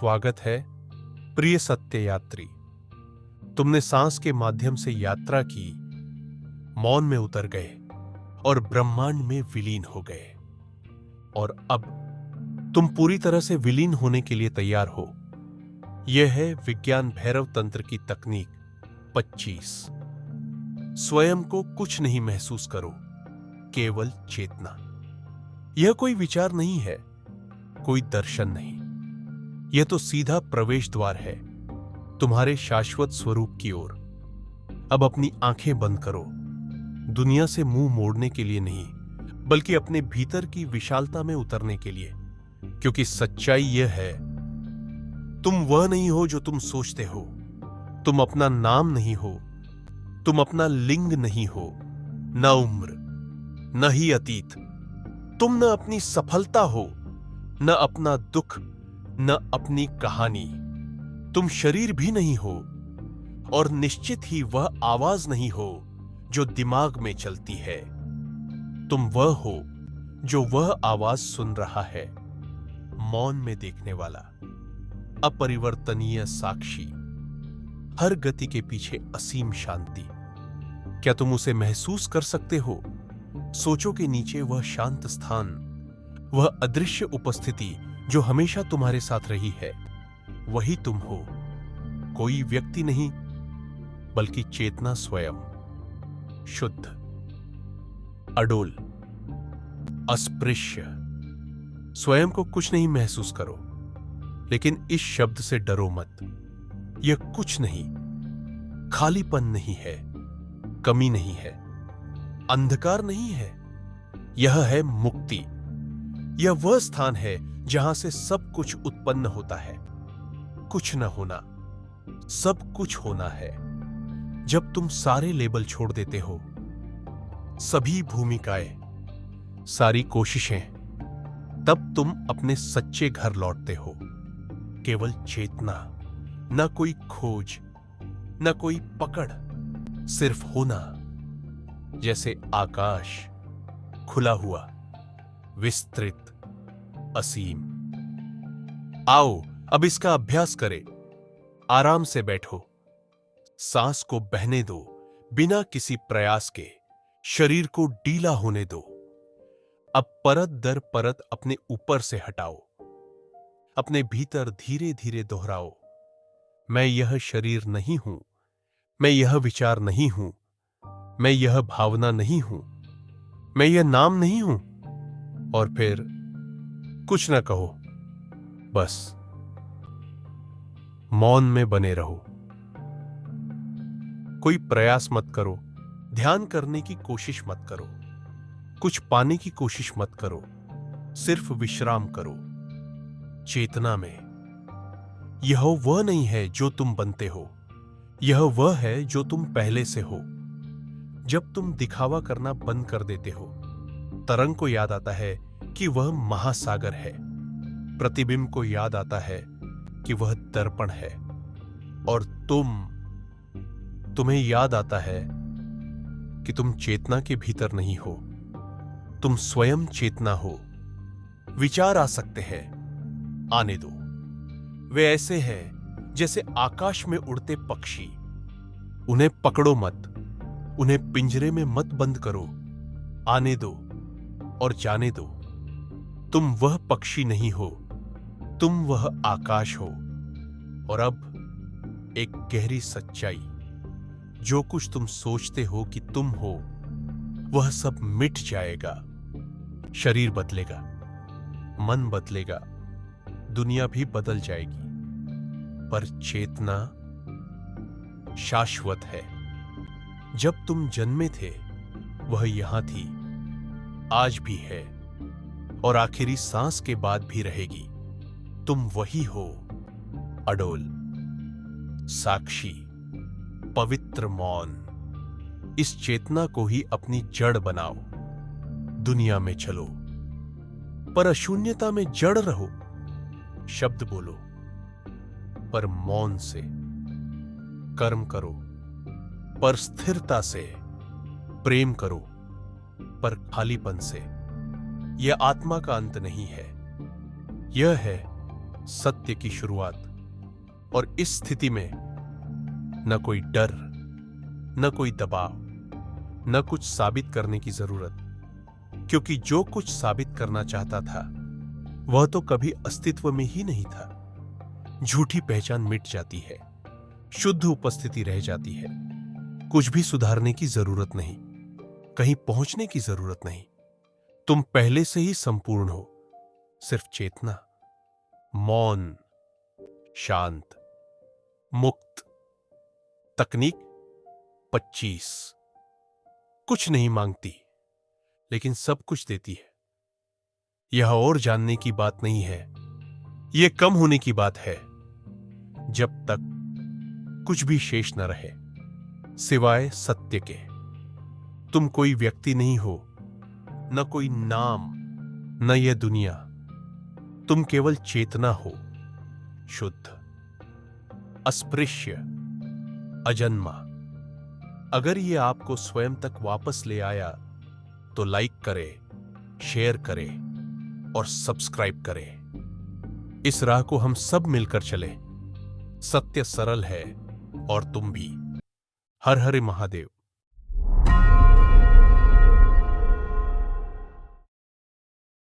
स्वागत है प्रिय सत्य यात्री। तुमने सांस के माध्यम से यात्रा की, मौन में उतर गए और ब्रह्मांड में विलीन हो गए। और अब तुम पूरी तरह से विलीन होने के लिए तैयार हो। यह है विज्ञान भैरव तंत्र की तकनीक 25। स्वयं को कुछ नहीं महसूस करो, केवल चेतना। यह कोई विचार नहीं है, कोई दर्शन नहीं, यह तो सीधा प्रवेश द्वार है तुम्हारे शाश्वत स्वरूप की ओर। अब अपनी आंखें बंद करो, दुनिया से मुंह मोड़ने के लिए नहीं, बल्कि अपने भीतर की विशालता में उतरने के लिए। क्योंकि सच्चाई यह है, तुम वह नहीं हो जो तुम सोचते हो। तुम अपना नाम नहीं हो, तुम अपना लिंग नहीं हो, न उम्र, न ही अतीत। तुम न अपनी सफलता हो, न अपना दुख, न अपनी कहानी। तुम शरीर भी नहीं हो, और निश्चित ही वह आवाज नहीं हो जो दिमाग में चलती है। तुम वह हो जो वह आवाज सुन रहा है, मौन में देखने वाला, अपरिवर्तनीय साक्षी। हर गति के पीछे असीम शांति। क्या तुम उसे महसूस कर सकते हो? सोचो के नीचे वह शांत स्थान, वह अदृश्य उपस्थिति जो हमेशा तुम्हारे साथ रही है, वही तुम हो। कोई व्यक्ति नहीं, बल्कि चेतना स्वयं। शुद्ध, अडोल, अस्पृश्य। स्वयं को कुछ नहीं महसूस करो, लेकिन इस शब्द से डरो मत। यह कुछ नहीं, खालीपन नहीं है, कमी नहीं है, अंधकार नहीं है। यह है मुक्ति। यह वह स्थान है जहां से सब कुछ उत्पन्न होता है। कुछ न होना, सब कुछ होना है। जब तुम सारे लेबल छोड़ देते हो, सभी भूमिकाएं, सारी कोशिशें, तब तुम अपने सच्चे घर लौटते हो। केवल चेतना, न कोई खोज, न कोई पकड़, सिर्फ होना। जैसे आकाश, खुला हुआ, विस्तृत, असीम। आओ अब इसका अभ्यास करें। आराम से बैठो, सांस को बहने दो बिना किसी प्रयास के। शरीर को ढीला होने दो। अब परत दर परत अपने ऊपर से हटाओ। अपने भीतर धीरे धीरे दोहराओ, मैं यह शरीर नहीं हूं, मैं यह विचार नहीं हूं, मैं यह भावना नहीं हूं, मैं यह नाम नहीं हूं। और फिर कुछ न कहो, बस मौन में बने रहो। कोई प्रयास मत करो, ध्यान करने की कोशिश मत करो, कुछ पाने की कोशिश मत करो, सिर्फ विश्राम करो चेतना में। यह वह नहीं है जो तुम बनते हो, यह वह है जो तुम पहले से हो। जब तुम दिखावा करना बंद कर देते हो, तरंग को याद आता है कि वह महासागर है, प्रतिबिंब को याद आता है कि वह दर्पण है, और तुम्हें याद आता है कि तुम चेतना के भीतर नहीं हो, तुम स्वयं चेतना हो। विचार आ सकते हैं, आने दो। वे ऐसे हैं जैसे आकाश में उड़ते पक्षी। उन्हें पकड़ो मत, उन्हें पिंजरे में मत बंद करो। आने दो और जाने दो। तुम वह पक्षी नहीं हो, तुम वह आकाश हो। और अब एक गहरी सच्चाई, जो कुछ तुम सोचते हो कि तुम हो, वह सब मिट जाएगा। शरीर बदलेगा, मन बदलेगा, दुनिया भी बदल जाएगी, पर चेतना शाश्वत है। जब तुम जन्मे थे, वह यहां थी, आज भी है, और आखिरी सांस के बाद भी रहेगी। तुम वही हो, अडोल, साक्षी, पवित्र मौन। इस चेतना को ही अपनी जड़ बनाओ। दुनिया में चलो, पर अशून्यता में जड़ रहो। शब्द बोलो, पर मौन से। कर्म करो, पर स्थिरता से। प्रेम करो, पर खालीपन से। यह आत्मा का अंत नहीं है, यह है सत्य की शुरुआत। और इस स्थिति में न कोई डर, न कोई दबाव, न कुछ साबित करने की जरूरत, क्योंकि जो कुछ साबित करना चाहता था वह तो कभी अस्तित्व में ही नहीं था। झूठी पहचान मिट जाती है, शुद्ध उपस्थिति रह जाती है। कुछ भी सुधारने की जरूरत नहीं, कहीं पहुंचने की जरूरत नहीं। तुम पहले से ही संपूर्ण हो। सिर्फ चेतना, मौन, शांत, मुक्त। तकनीक 25 कुछ नहीं मांगती, लेकिन सब कुछ देती है। यह और जानने की बात नहीं है, यह कम होने की बात है। जब तक कुछ भी शेष न रहे सिवाय सत्य के। तुम कोई व्यक्ति नहीं हो, न कोई नाम, न यह दुनिया। तुम केवल चेतना हो, शुद्ध, अस्पृश्य, अजन्मा। अगर यह आपको स्वयं तक वापस ले आया तो लाइक करे, शेयर करे और सब्सक्राइब करे। इस राह को हम सब मिलकर चले। सत्य सरल है और तुम भी। हर हर महादेव।